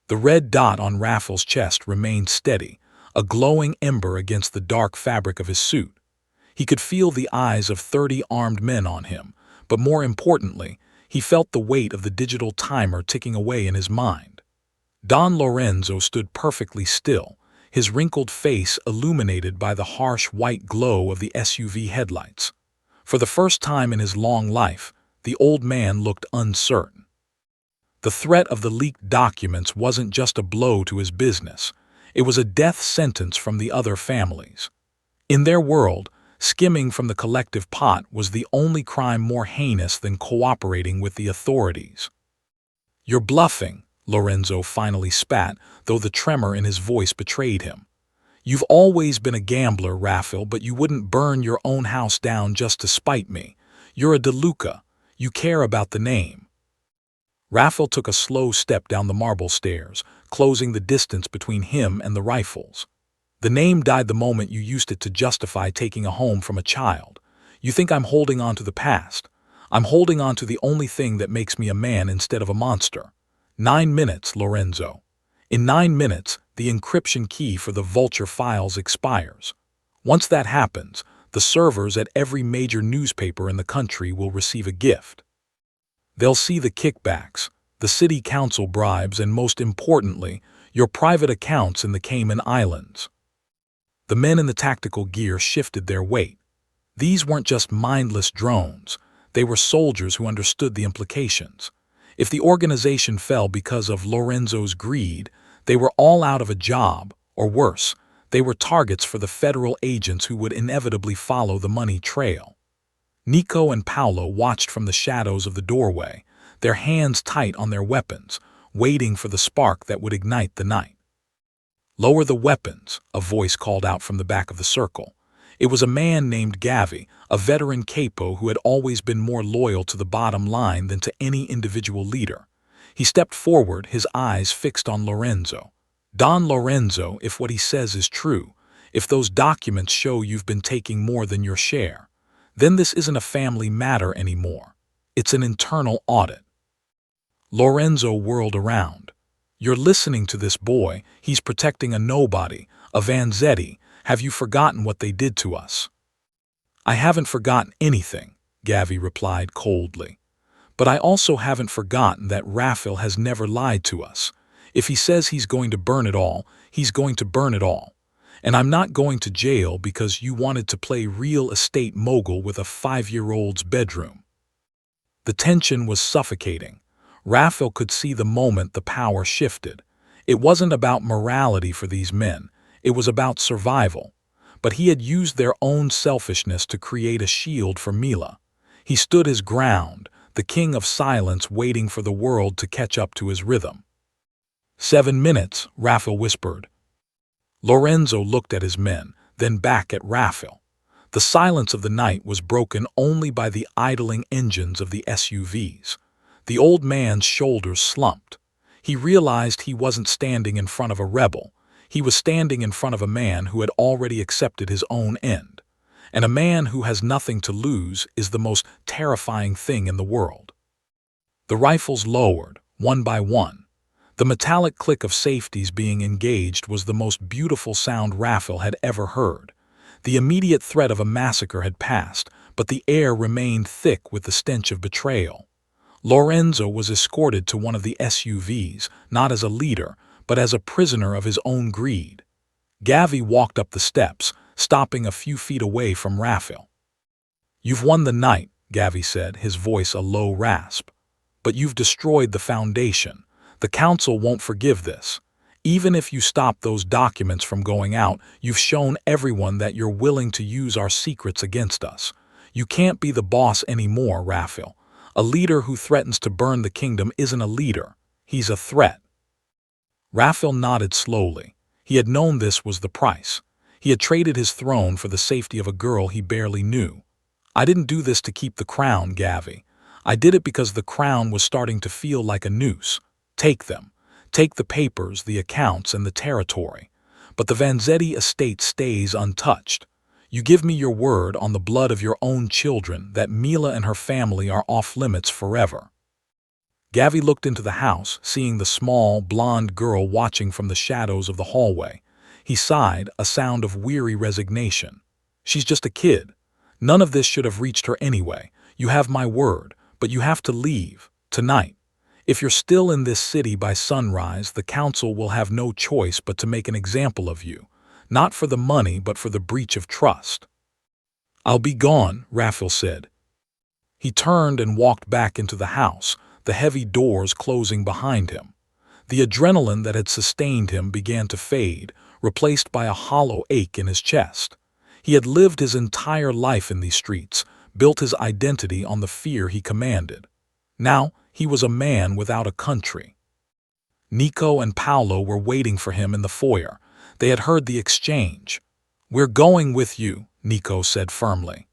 The red dot on Raffle's chest remained steady, a glowing ember against the dark fabric of his suit. He could feel the eyes of 30 armed men on him, but more importantly, he felt the weight of the digital timer ticking away in his mind. Don Lorenzo stood perfectly still, his wrinkled face illuminated by the harsh white glow of the SUV headlights. For the first time in his long life, the old man looked uncertain. The threat of the leaked documents wasn't just a blow to his business, it was a death sentence from the other families. In their world, skimming from the collective pot was the only crime more heinous than cooperating with the authorities. "You're bluffing," Lorenzo finally spat, though the tremor in his voice betrayed him. "You've always been a gambler, Raffle, but you wouldn't burn your own house down just to spite me. You're a DeLuca. You care about the name." Raffle took a slow step down the marble stairs, closing the distance between him and the rifles. "The name died the moment you used it to justify taking a home from a child. You think I'm holding on to the past. I'm holding on to the only thing that makes me a man instead of a monster. 9 minutes, Lorenzo. In 9 minutes, the encryption key for the Vulture files expires. Once that happens, the servers at every major newspaper in the country will receive a gift. They'll see the kickbacks, the city council bribes, and most importantly, your private accounts in the Cayman Islands." The men in the tactical gear shifted their weight. These weren't just mindless drones. They were soldiers who understood the implications. If the organization fell because of Lorenzo's greed, they were all out of a job, or worse, they were targets for the federal agents who would inevitably follow the money trail. Nico and Paolo watched from the shadows of the doorway, their hands tight on their weapons, waiting for the spark that would ignite the night. "Lower the weapons," a voice called out from the back of the circle. It was a man named Gavi, a veteran capo who had always been more loyal to the bottom line than to any individual leader. He stepped forward, his eyes fixed on Lorenzo. "Don Lorenzo, if what he says is true, if those documents show you've been taking more than your share, then this isn't a family matter anymore. It's an internal audit." Lorenzo whirled around. "You're listening to this boy. He's protecting a nobody, a Vanzetti. Have you forgotten what they did to us?" "I haven't forgotten anything," Gavi replied coldly. "But I also haven't forgotten that Raffle has never lied to us. If he says he's going to burn it all, he's going to burn it all. And I'm not going to jail because you wanted to play real estate mogul with a 5-year-old's bedroom." The tension was suffocating. Raffle could see the moment the power shifted. It wasn't about morality for these men. It was about survival. But he had used their own selfishness to create a shield for Mila. He stood his ground, the king of silence waiting for the world to catch up to his rhythm. 7 minutes, Raffle whispered. Lorenzo looked at his men, then back at Raffle. The silence of the night was broken only by the idling engines of the SUVs. The old man's shoulders slumped. He realized he wasn't standing in front of a rebel. He was standing in front of a man who had already accepted his own end. And a man who has nothing to lose is the most terrifying thing in the world. The rifles lowered, one by one. The metallic click of safeties being engaged was the most beautiful sound Raffle had ever heard. The immediate threat of a massacre had passed, but the air remained thick with the stench of betrayal. Lorenzo was escorted to one of the SUVs, not as a leader, but as a prisoner of his own greed. Gavi walked up the steps, stopping a few feet away from Raffle. "You've won the night," Gavi said, his voice a low rasp. "But you've destroyed the foundation. The council won't forgive this. Even if you stop those documents from going out, you've shown everyone that you're willing to use our secrets against us. You can't be the boss anymore, Raffle. A leader who threatens to burn the kingdom isn't a leader. He's a threat." Raffle nodded slowly. He had known this was the price. He had traded his throne for the safety of a girl he barely knew. "I didn't do this to keep the crown, Gavi. I did it because the crown was starting to feel like a noose. Take them. Take the papers, the accounts, and the territory. But the Vanzetti estate stays untouched. You give me your word on the blood of your own children that Mila and her family are off limits forever." Gavi looked into the house, seeing the small, blonde girl watching from the shadows of the hallway. He sighed, a sound of weary resignation. She's just a kid. None of this should have reached her anyway. You have my word, but you have to leave, tonight. If you're still in this city by sunrise, the council will have no choice but to make an example of you. Not for the money, but for the breach of trust. I'll be gone, Raphael said. He turned and walked back into the house, the heavy doors closing behind him. The adrenaline that had sustained him began to fade, replaced by a hollow ache in his chest. He had lived his entire life in these streets, built his identity on the fear he commanded. Now he was a man without a country. Nico and Paolo were waiting for him in the foyer. They had heard the exchange. "We're going with you," Nico said firmly.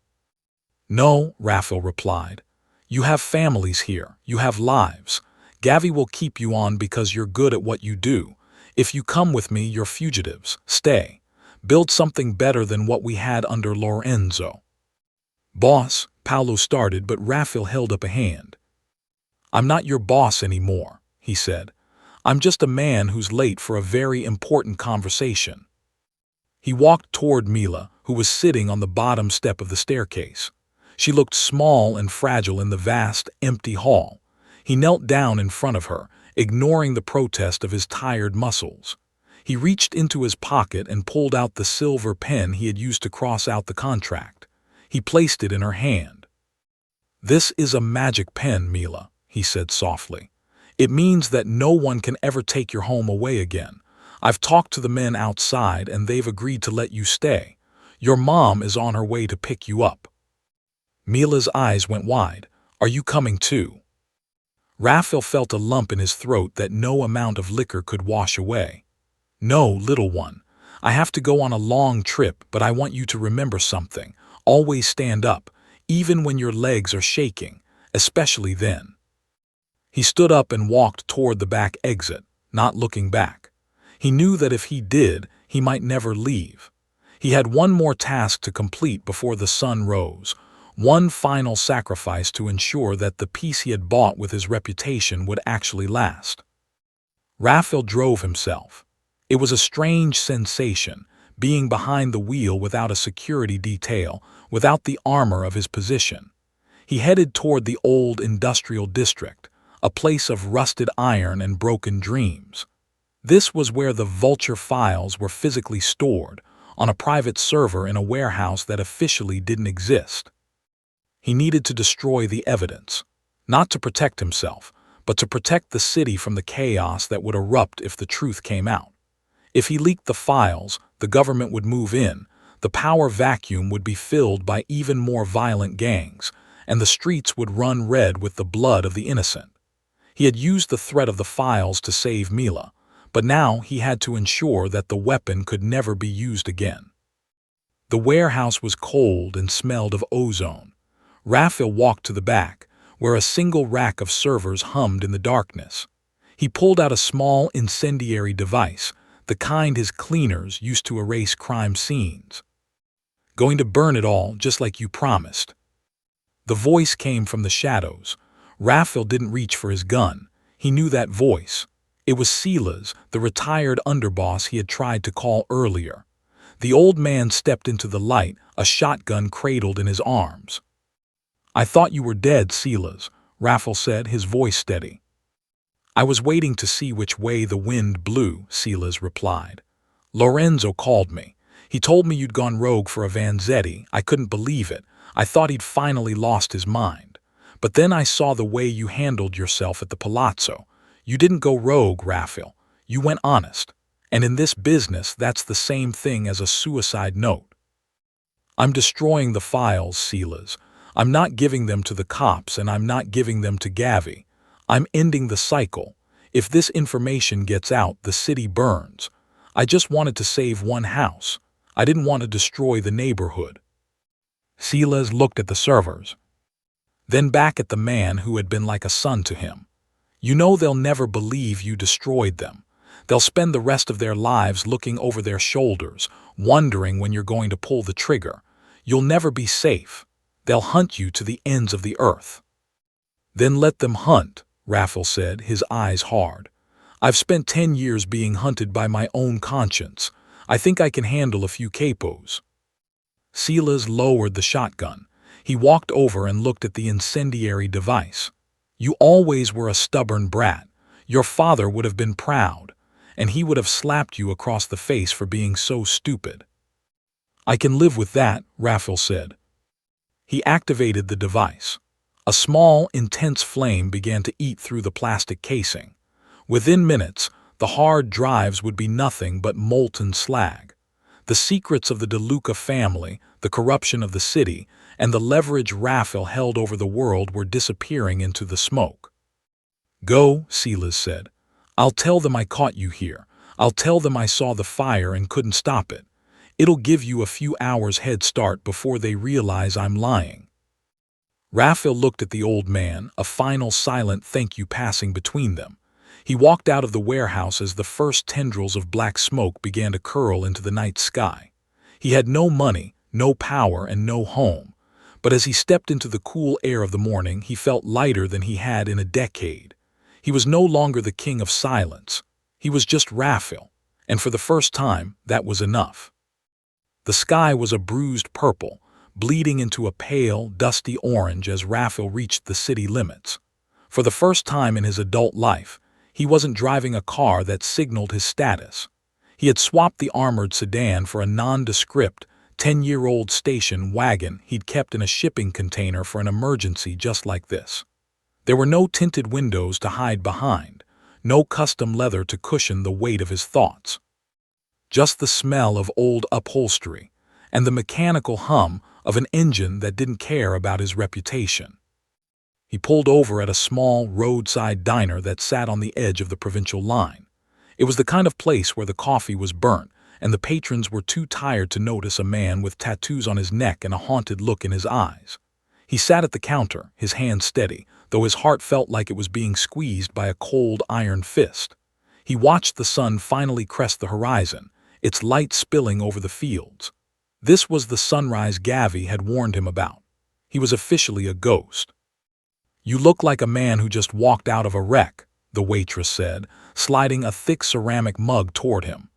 "No," Raphael replied. "You have families here. You have lives. Gavi will keep you on because you're good at what you do. If you come with me, you're fugitives. Stay. Build something better than what we had under Lorenzo." "Boss," Paolo started, but Raphael held up a hand. "I'm not your boss anymore," he said. "I'm just a man who's late for a very important conversation." He walked toward Mila, who was sitting on the bottom step of the staircase. She looked small and fragile in the vast, empty hall. He knelt down in front of her, ignoring the protest of his tired muscles. He reached into his pocket and pulled out the silver pen he had used to cross out the contract. He placed it in her hand. "This is a magic pen, Mila," he said softly. "It means that no one can ever take your home away again. I've talked to the men outside and they've agreed to let you stay. Your mom is on her way to pick you up." Mila's eyes went wide. "Are you coming too?" Raphael felt a lump in his throat that no amount of liquor could wash away. "No, little one. I have to go on a long trip, but I want you to remember something. Always stand up, even when your legs are shaking, especially then." He stood up and walked toward the back exit, not looking back. He knew that if he did, he might never leave. He had one more task to complete before the sun rose, one final sacrifice to ensure that the peace he had bought with his reputation would actually last. Raphael drove himself. It was a strange sensation, being behind the wheel without a security detail, without the armor of his position. He headed toward the old industrial district, a place of rusted iron and broken dreams. This was where the vulture files were physically stored, on a private server in a warehouse that officially didn't exist. He needed to destroy the evidence, not to protect himself, but to protect the city from the chaos that would erupt if the truth came out. If he leaked the files, the government would move in, the power vacuum would be filled by even more violent gangs, and the streets would run red with the blood of the innocent. He had used the threat of the files to save Mila, but now he had to ensure that the weapon could never be used again. The warehouse was cold and smelled of ozone. Raphael walked to the back, where a single rack of servers hummed in the darkness. He pulled out a small incendiary device, the kind his cleaners used to erase crime scenes. "Going to burn it all, just like you promised." The voice came from the shadows. Raphael didn't reach for his gun. He knew that voice. It was Silas, the retired underboss he had tried to call earlier. The old man stepped into the light, a shotgun cradled in his arms. "I thought you were dead, Silas," Raphael said, his voice steady. "I was waiting to see which way the wind blew," Silas replied. "Lorenzo called me. He told me you'd gone rogue for a Vanzetti. I couldn't believe it. I thought he'd finally lost his mind. But then I saw the way you handled yourself at the palazzo. You didn't go rogue, Raphael. You went honest. And in this business, that's the same thing as a suicide note." "I'm destroying the files, Silas. I'm not giving them to the cops, and I'm not giving them to Gavi. I'm ending the cycle. If this information gets out, the city burns. I just wanted to save one house. I didn't want to destroy the neighborhood." Silas looked at the servers, then back at the man who had been like a son to him. "You know they'll never believe you destroyed them. They'll spend the rest of their lives looking over their shoulders, wondering when you're going to pull the trigger. You'll never be safe. They'll hunt you to the ends of the earth." "Then let them hunt," Raffle said, his eyes hard. "I've spent 10 years being hunted by my own conscience. I think I can handle a few capos." Silas lowered the shotgun. He walked over and looked at the incendiary device. "You always were a stubborn brat. Your father would have been proud, and he would have slapped you across the face for being so stupid." "I can live with that," Raffle said. He activated the device. A small, intense flame began to eat through the plastic casing. Within minutes, the hard drives would be nothing but molten slag. The secrets of the DeLuca family, the corruption of the city, and the leverage Raffle held over the world were disappearing into the smoke. "Go," Silas said. "I'll tell them I caught you here. I'll tell them I saw the fire and couldn't stop it. It'll give you a few hours head start before they realize I'm lying." Raffle looked at the old man, a final silent thank you passing between them. He walked out of the warehouse as the first tendrils of black smoke began to curl into the night sky. He had no money, no power, and no home, but as he stepped into the cool air of the morning, he felt lighter than he had in a decade. He was no longer the king of silence. He was just Raffle, and for the first time, that was enough. The sky was a bruised purple, bleeding into a pale, dusty orange as Raffle reached the city limits. For the first time in his adult life, he wasn't driving a car that signaled his status. He had swapped the armored sedan for a nondescript, 10-year-old station wagon he'd kept in a shipping container for an emergency just like this. There were no tinted windows to hide behind, no custom leather to cushion the weight of his thoughts. Just the smell of old upholstery and the mechanical hum of an engine that didn't care about his reputation. He pulled over at a small roadside diner that sat on the edge of the provincial line. It was the kind of place where the coffee was burnt and the patrons were too tired to notice a man with tattoos on his neck and a haunted look in his eyes. He sat at the counter, his hand steady, though his heart felt like it was being squeezed by a cold iron fist. He watched the sun finally crest the horizon, its light spilling over the fields. This was the sunrise Gavi had warned him about. He was officially a ghost. "You look like a man who just walked out of a wreck," the waitress said, sliding a thick ceramic mug toward him.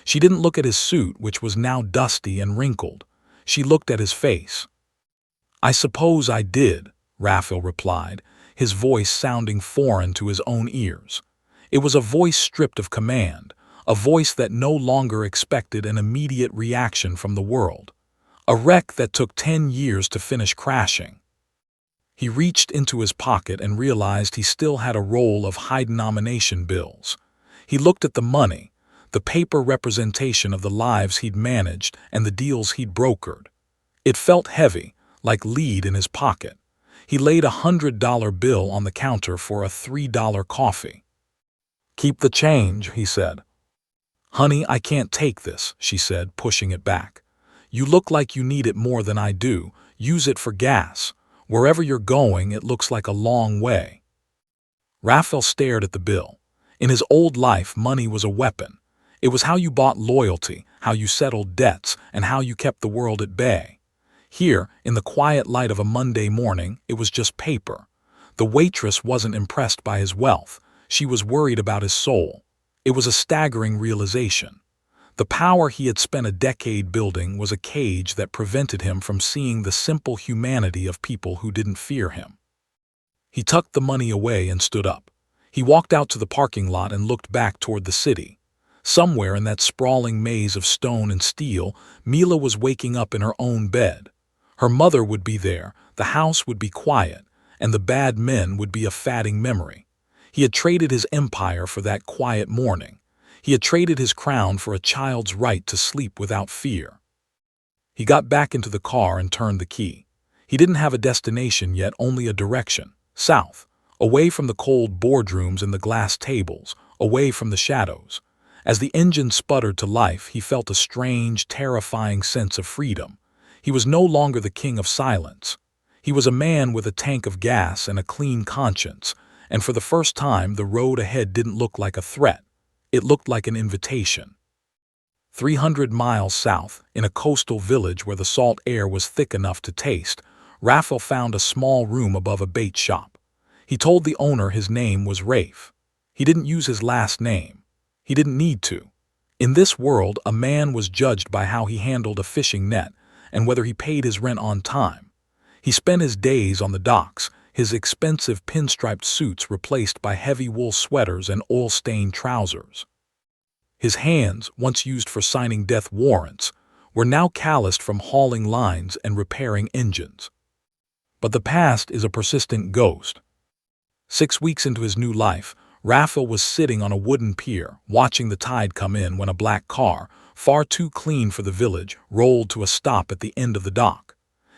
She didn't look at his suit, which was now dusty and wrinkled. She looked at his face. "I suppose I did," Raffle replied, his voice sounding foreign to his own ears. It was a voice stripped of command, a voice that no longer expected an immediate reaction from the world. A wreck that took 10 years to finish crashing. He reached into his pocket and realized he still had a roll of high-denomination bills. He looked at the money, the paper representation of the lives he'd managed and the deals he'd brokered. It felt heavy, like lead in his pocket. He laid a $100 bill on the counter for a $3 coffee. "Keep the change," he said. "Honey, I can't take this," she said, pushing it back. "You look like you need it more than I do. Use it for gas. Wherever you're going, it looks like a long way." Raffle stared at the bill. In his old life, money was a weapon. It was how you bought loyalty, how you settled debts, and how you kept the world at bay. Here, in the quiet light of a Monday morning, it was just paper. The waitress wasn't impressed by his wealth. She was worried about his soul. It was a staggering realization. The power he had spent a decade building was a cage that prevented him from seeing the simple humanity of people who didn't fear him. He tucked the money away and stood up. He walked out to the parking lot and looked back toward the city. Somewhere in that sprawling maze of stone and steel, Mila was waking up in her own bed. Her mother would be there, the house would be quiet, and the bad men would be a fading memory. He had traded his empire for that quiet morning. He had traded his crown for a child's right to sleep without fear. He got back into the car and turned the key. He didn't have a destination yet, only a direction, south, away from the cold boardrooms and the glass tables, away from the shadows. As the engine sputtered to life, he felt a strange, terrifying sense of freedom. He was no longer the king of silence. He was a man with a tank of gas and a clean conscience, and for the first time the road ahead didn't look like a threat. It looked like an invitation. 300 miles south, in a coastal village where the salt air was thick enough to taste, Raffle found a small room above a bait shop. He told the owner his name was Rafe. He didn't use his last name. He didn't need to. In this world, a man was judged by how he handled a fishing net and whether he paid his rent on time. He spent his days on the docks, his expensive pinstriped suits replaced by heavy wool sweaters and oil-stained trousers. His hands, once used for signing death warrants, were now calloused from hauling lines and repairing engines. But the past is a persistent ghost. 6 weeks into his new life, Raphael was sitting on a wooden pier, watching the tide come in when a black car, far too clean for the village, rolled to a stop at the end of the dock.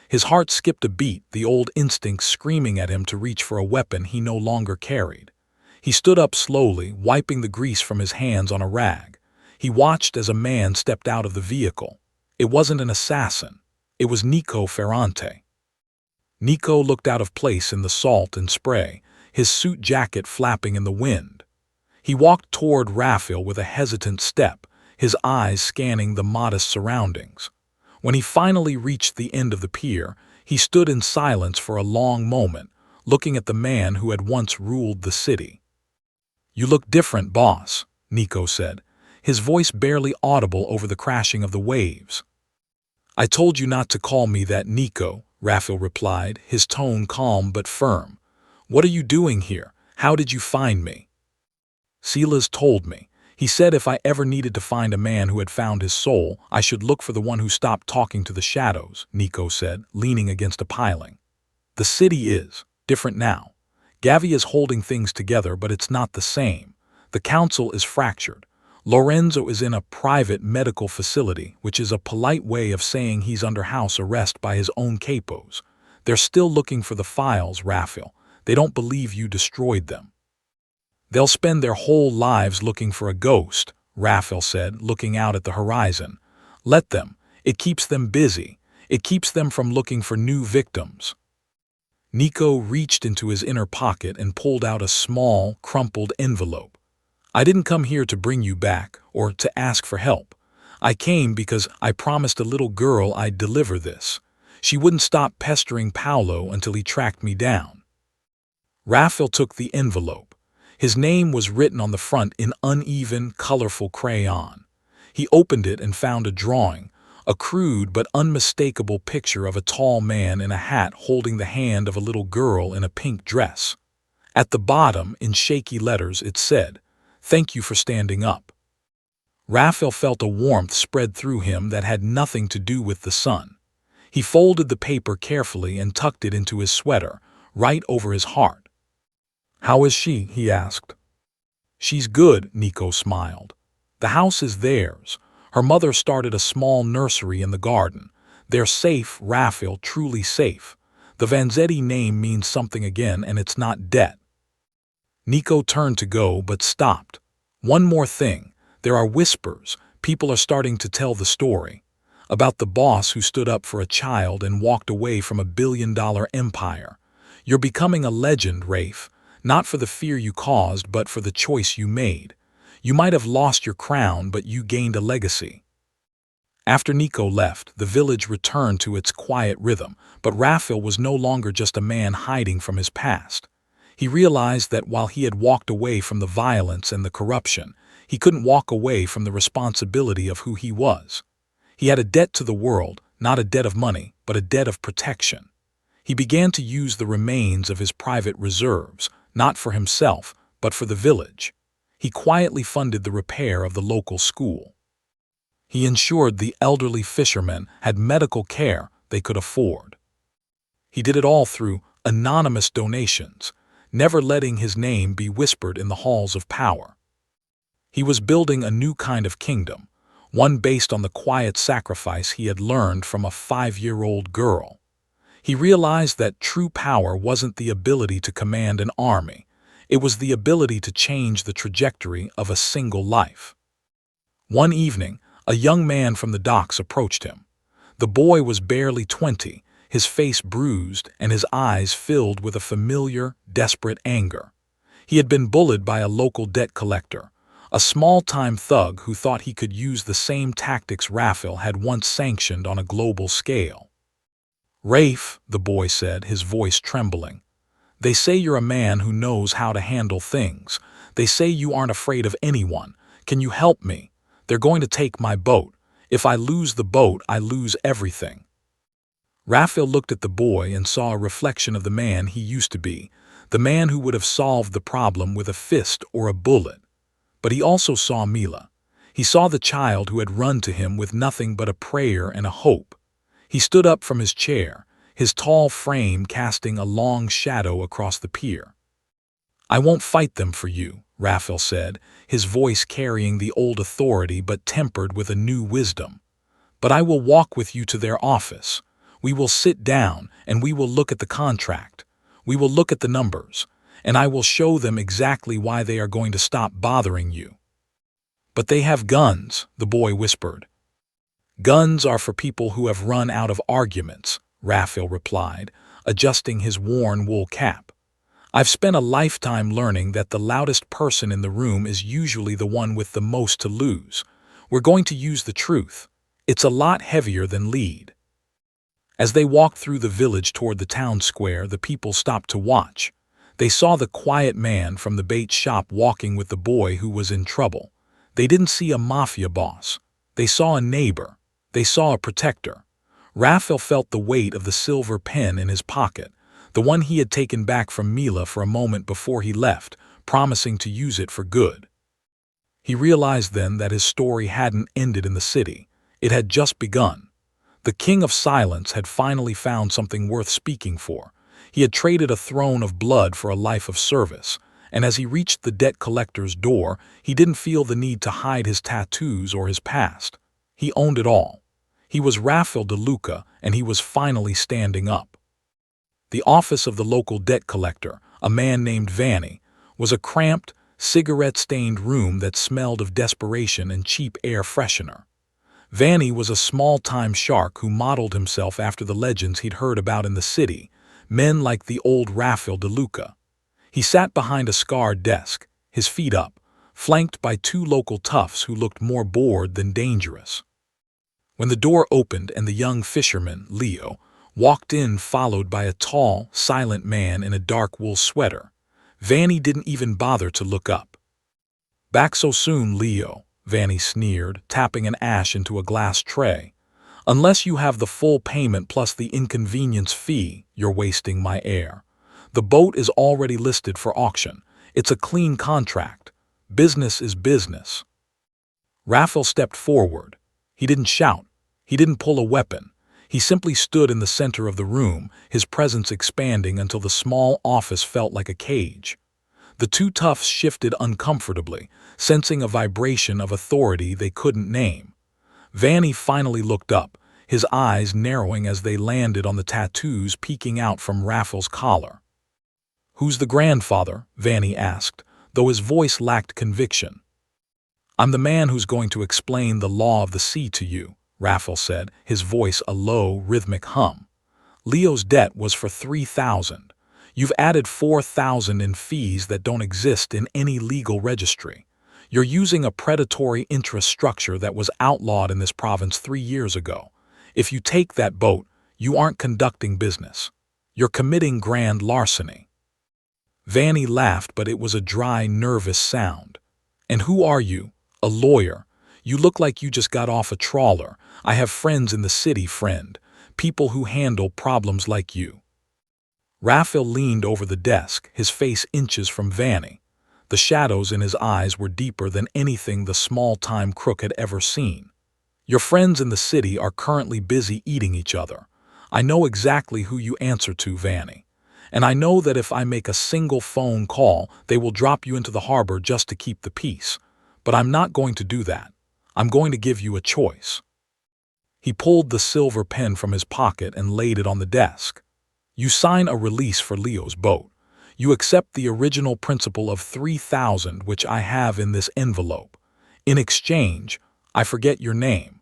His heart skipped a beat, the old instinct screaming at him to reach for a weapon he no longer carried. He stood up slowly, wiping the grease from his hands on a rag. He watched as a man stepped out of the vehicle. It wasn't an assassin. It was Nico Ferrante. Nico looked out of place in the salt and spray, his suit jacket flapping in the wind. He walked toward Raphael with a hesitant step, his eyes scanning the modest surroundings. When he finally reached the end of the pier, he stood in silence for a long moment, looking at the man who had once ruled the city. "You look different, boss," Nico said, his voice barely audible over the crashing of the waves. "I told you not to call me that, Nico," Raphael replied, his tone calm but firm. "What are you doing here? How did you find me?" "Silas told me. He said if I ever needed to find a man who had found his soul, I should look for the one who stopped talking to the shadows," Nico said, leaning against a piling. "The city is different now. Gavi is holding things together, but it's not the same. The council is fractured. Lorenzo is in a private medical facility, which is a polite way of saying he's under house arrest by his own capos. They're still looking for the files, Raphael. They don't believe you destroyed them." "They'll spend their whole lives looking for a ghost," Raphael said, looking out at the horizon. "Let them. It keeps them busy. It keeps them from looking for new victims." Nico reached into his inner pocket and pulled out a small, crumpled envelope. "I didn't come here to bring you back, or to ask for help. I came because I promised a little girl I'd deliver this. She wouldn't stop pestering Paolo until he tracked me down." Raphael took the envelope. His name was written on the front in uneven, colorful crayon. He opened it and found a drawing, a crude but unmistakable picture of a tall man in a hat holding the hand of a little girl in a pink dress. At the bottom, in shaky letters, it said, "Thank you for standing up." Raphael felt a warmth spread through him that had nothing to do with the sun. He folded the paper carefully and tucked it into his sweater, right over his heart. "How is she?" he asked. "She's good," Nico smiled. "The house is theirs. Her mother started a small nursery in the garden. They're safe, Raphael, truly safe. The Vanzetti name means something again, and it's not debt." Nico turned to go, but stopped. "One more thing. There are whispers. People are starting to tell the story. About the boss who stood up for a child and walked away from a billion-dollar empire. You're becoming a legend, Rafe. Not for the fear you caused, but for the choice you made. You might have lost your crown, but you gained a legacy." After Nico left, the village returned to its quiet rhythm, but Raphael was no longer just a man hiding from his past. He realized that while he had walked away from the violence and the corruption, he couldn't walk away from the responsibility of who he was. He had a debt to the world, not a debt of money, but a debt of protection. He began to use the remains of his private reserves, not for himself, but for the village. He quietly funded the repair of the local school. He ensured the elderly fishermen had medical care they could afford. He did it all through anonymous donations, never letting his name be whispered in the halls of power. He was building a new kind of kingdom, one based on the quiet sacrifice he had learned from a 5-year-old girl. He realized that true power wasn't the ability to command an army. It was the ability to change the trajectory of a single life. One evening, a young man from the docks approached him. The boy was barely 20, his face bruised and his eyes filled with a familiar, desperate anger. He had been bullied by a local debt collector, a small-time thug who thought he could use the same tactics Raphael had once sanctioned on a global scale. "Rafe," the boy said, his voice trembling, They say you're a man who knows how to handle things. They say you aren't afraid of anyone. Can you help me? They're going to take my boat. If I lose the boat, I lose everything." Raphael looked at the boy and saw a reflection of the man he used to be, the man who would have solved the problem with a fist or a bullet. But he also saw Mila. He saw the child who had run to him with nothing but a prayer and a hope. He stood up from his chair, his tall frame casting a long shadow across the pier. "I won't fight them for you," Raphael said, his voice carrying the old authority but tempered with a new wisdom. "But I will walk with you to their office. We will sit down and we will look at the contract. We will look at the numbers, and I will show them exactly why they are going to stop bothering you." "But they have guns," the boy whispered. "Guns are for people who have run out of arguments," Raphael replied, adjusting his worn wool cap. "I've spent a lifetime learning that the loudest person in the room is usually the one with the most to lose. We're going to use the truth. It's a lot heavier than lead." As they walked through the village toward the town square, the people stopped to watch. They saw the quiet man from the bait shop walking with the boy who was in trouble. They didn't see a mafia boss. They saw a neighbor. They saw a protector. Raphael felt the weight of the silver pen in his pocket, the one he had taken back from Mila for a moment before he left, promising to use it for good. He realized then that his story hadn't ended in the city. It had just begun. The King of Silence had finally found something worth speaking for. He had traded a throne of blood for a life of service, and as he reached the debt collector's door, he didn't feel the need to hide his tattoos or his past. He owned it all. He was Raphael De Luca, and he was finally standing up. The office of the local debt collector, a man named Vanny, was a cramped, cigarette-stained room that smelled of desperation and cheap air freshener. Vanny was a small-time shark who modeled himself after the legends he'd heard about in the city, men like the old Raphael De Luca. He sat behind a scarred desk, his feet up, flanked by two local toughs who looked more bored than dangerous. When the door opened and the young fisherman, Leo, walked in followed by a tall, silent man in a dark wool sweater, Vanny didn't even bother to look up. "Back so soon, Leo," Vanny sneered, tapping an ash into a glass tray. "Unless you have the full payment plus the inconvenience fee, you're wasting my air. The boat is already listed for auction. It's a clean contract. Business is business." Raphael stepped forward. He didn't shout. He didn't pull a weapon. He simply stood in the center of the room, his presence expanding until the small office felt like a cage. The two toughs shifted uncomfortably, sensing a vibration of authority they couldn't name. Vanny finally looked up, his eyes narrowing as they landed on the tattoos peeking out from Raphael's collar. "Who's the grandfather?" Vanny asked, though his voice lacked conviction. "I'm the man who's going to explain the law of the sea to you," Raphael said, his voice a low, rhythmic hum. "Leo's debt was for 3,000. You've added 4,000 in fees that don't exist in any legal registry. You're using a predatory interest structure that was outlawed in this province 3 years ago. If you take that boat, you aren't conducting business. You're committing grand larceny." Vanny laughed, but it was a dry, nervous sound. "And who are you? A lawyer? You look like you just got off a trawler. I have friends in the city, friend. People who handle problems like you." Raphael leaned over the desk, his face inches from Vanny. The shadows in his eyes were deeper than anything the small-time crook had ever seen. "Your friends in the city are currently busy eating each other. I know exactly who you answer to, Vanny. And I know that if I make a single phone call, they will drop you into the harbor just to keep the peace. But I'm not going to do that. I'm going to give you a choice." He pulled the silver pen from his pocket and laid it on the desk. "You sign a release for Leo's boat. You accept the original principal of 3,000 which I have in this envelope. In exchange, I forget your name.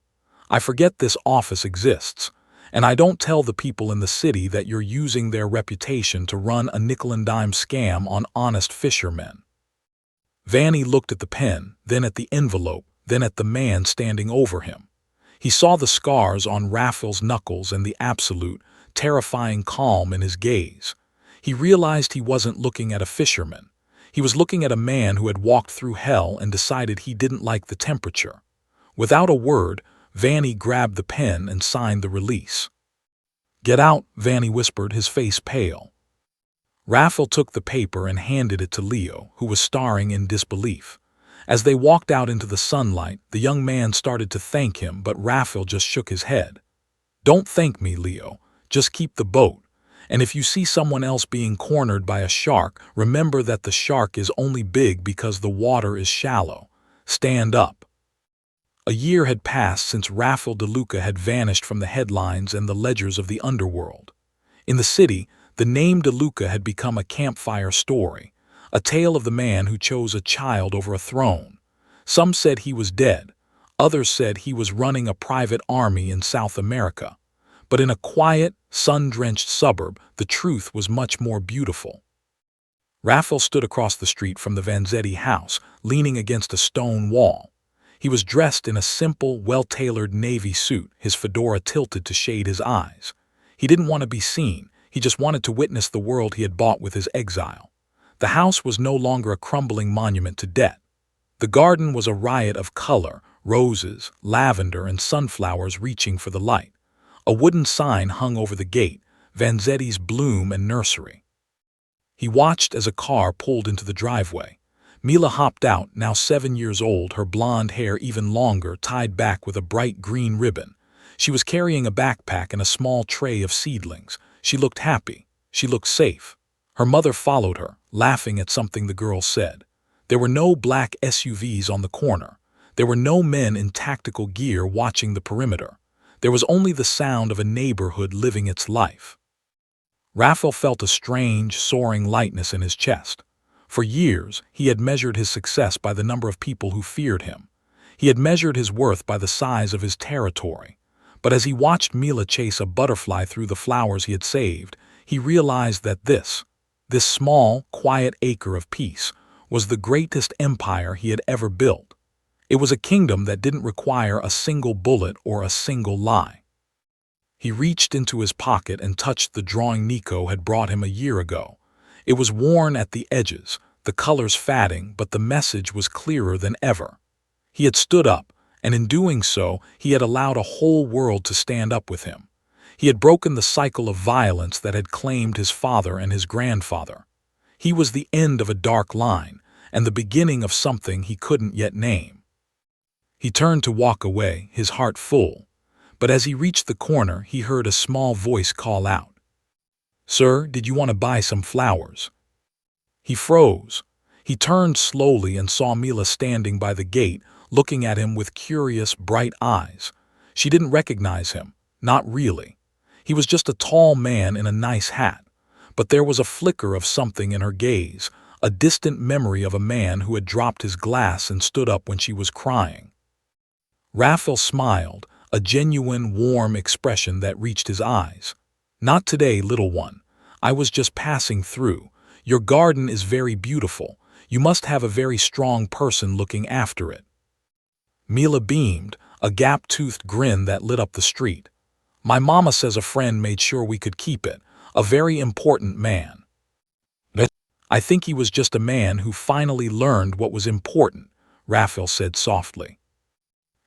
I forget this office exists. And I don't tell the people in the city that you're using their reputation to run a nickel-and-dime scam on honest fishermen." Vanny looked at the pen, then at the envelope, then at the man standing over him. He saw the scars on Raphael's knuckles and the absolute, terrifying calm in his gaze. He realized he wasn't looking at a fisherman. He was looking at a man who had walked through hell and decided he didn't like the temperature. Without a word, Vanny grabbed the pen and signed the release. "Get out," Vanny whispered, his face pale. Raphael took the paper and handed it to Leo, who was staring in disbelief. As they walked out into the sunlight, the young man started to thank him, but Raphael just shook his head. "Don't thank me, Leo. Just keep the boat. And if you see someone else being cornered by a shark, remember that the shark is only big because the water is shallow. Stand up." A year had passed since Raphael DeLuca had vanished from the headlines and the ledgers of the underworld. In the city, the name DeLuca had become a campfire story, a tale of the man who chose a child over a throne. Some said he was dead. Others said he was running a private army in South America. But in a quiet, sun-drenched suburb, the truth was much more beautiful. Raphael stood across the street from the Vanzetti house, leaning against a stone wall. He was dressed in a simple, well-tailored navy suit, his fedora tilted to shade his eyes. He didn't want to be seen. He just wanted to witness the world he had bought with his exile. The house was no longer a crumbling monument to debt. The garden was a riot of color, roses, lavender, and sunflowers reaching for the light. A wooden sign hung over the gate, Vanzetti's Bloom and Nursery. He watched as a car pulled into the driveway. Mila hopped out, now 7 years old, her blonde hair even longer, tied back with a bright green ribbon. She was carrying a backpack and a small tray of seedlings. She looked happy. She looked safe. Her mother followed her, laughing at something the girl said. There were no black SUVs on the corner. There were no men in tactical gear watching the perimeter. There was only the sound of a neighborhood living its life. Raphael felt a strange, soaring lightness in his chest. For years, he had measured his success by the number of people who feared him. He had measured his worth by the size of his territory. But as he watched Mila chase a butterfly through the flowers he had saved, he realized that this small, quiet acre of peace, was the greatest empire he had ever built. It was a kingdom that didn't require a single bullet or a single lie. He reached into his pocket and touched the drawing Nico had brought him a year ago. It was worn at the edges, the colors fading, but the message was clearer than ever. He had stood up, and in doing so, he had allowed a whole world to stand up with him. He had broken the cycle of violence that had claimed his father and his grandfather. He was the end of a dark line, and the beginning of something he couldn't yet name. He turned to walk away, his heart full. But as he reached the corner, he heard a small voice call out, "Sir, did you want to buy some flowers?" He froze. He turned slowly and saw Mila standing by the gate, looking at him with curious, bright eyes. She didn't recognize him, not really. He was just a tall man in a nice hat. But there was a flicker of something in her gaze, a distant memory of a man who had dropped his glass and stood up when she was crying. Raphael smiled, a genuine, warm expression that reached his eyes. "Not today, little one. I was just passing through. Your garden is very beautiful. You must have a very strong person looking after it." Mila beamed, a gap-toothed grin that lit up the street. "My mama says a friend made sure we could keep it. A very important man." "I think he was just a man who finally learned what was important," Raphael said softly.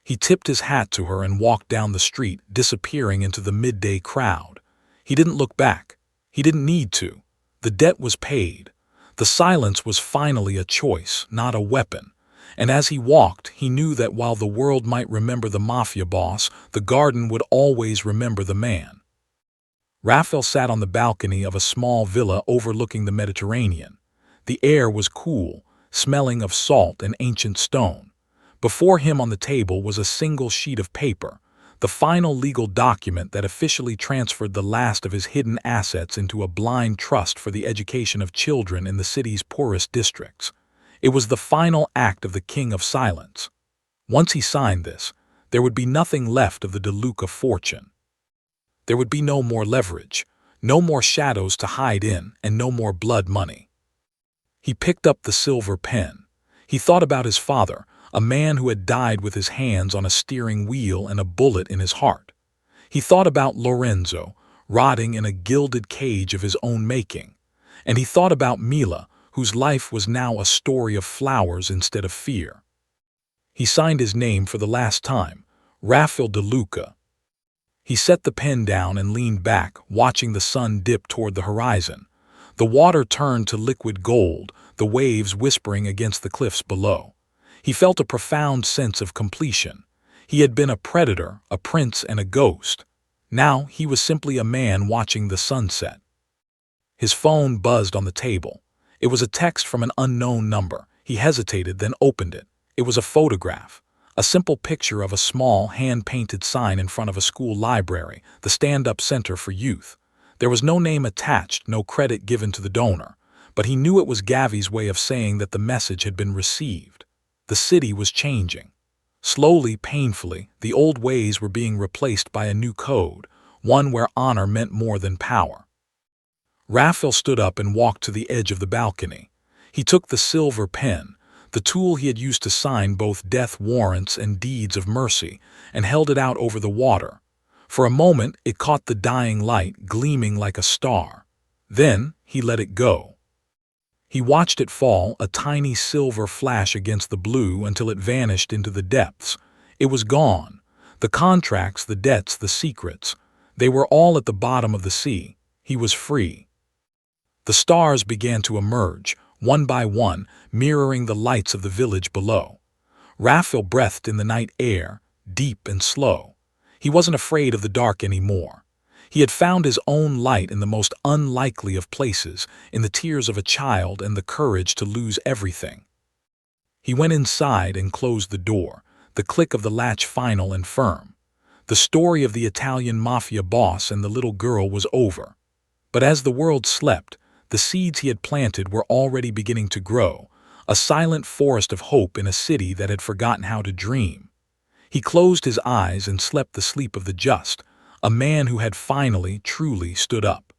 He tipped his hat to her and walked down the street, disappearing into the midday crowd. He didn't look back. He didn't need to. The debt was paid. The silence was finally a choice, not a weapon. And as he walked, he knew that while the world might remember the Mafia boss, the garden would always remember the man. Raphael sat on the balcony of a small villa overlooking the Mediterranean. The air was cool, smelling of salt and ancient stone. Before him on the table was a single sheet of paper, the final legal document that officially transferred the last of his hidden assets into a blind trust for the education of children in the city's poorest districts. It was the final act of the King of Silence. Once he signed this, there would be nothing left of the DeLuca fortune. There would be no more leverage, no more shadows to hide in, and no more blood money. He picked up the silver pen. He thought about his father, a man who had died with his hands on a steering wheel and a bullet in his heart. He thought about Lorenzo, rotting in a gilded cage of his own making. And he thought about Mila, whose life was now a story of flowers instead of fear. He signed his name for the last time, Rafael de Luca. He set the pen down and leaned back, watching the sun dip toward the horizon. The water turned to liquid gold, the waves whispering against the cliffs below. He felt a profound sense of completion. He had been a predator, a prince, and a ghost. Now he was simply a man watching the sunset. His phone buzzed on the table. It was a text from an unknown number. He hesitated, then opened it. It was a photograph. A simple picture of a small, hand-painted sign in front of a school library, the stand-up center for youth. There was no name attached, no credit given to the donor, but he knew it was Gavi's way of saying that the message had been received. The city was changing. Slowly, painfully, the old ways were being replaced by a new code, one where honor meant more than power. Raphael stood up and walked to the edge of the balcony. He took the silver pen, the tool he had used to sign both death warrants and deeds of mercy, and held it out over the water. For a moment, it caught the dying light, gleaming like a star. Then he let it go. He watched it fall, a tiny silver flash against the blue, until it vanished into the depths. It was gone. The contracts, the debts, the secrets. They were all at the bottom of the sea. He was free. The stars began to emerge, one by one, mirroring the lights of the village below. Raphael breathed in the night air, deep and slow. He wasn't afraid of the dark anymore. He had found his own light in the most unlikely of places, in the tears of a child and the courage to lose everything. He went inside and closed the door, the click of the latch final and firm. The story of the Italian Mafia boss and the little girl was over. But as the world slept, the seeds he had planted were already beginning to grow, a silent forest of hope in a city that had forgotten how to dream. He closed his eyes and slept the sleep of the just, a man who had finally, truly stood up.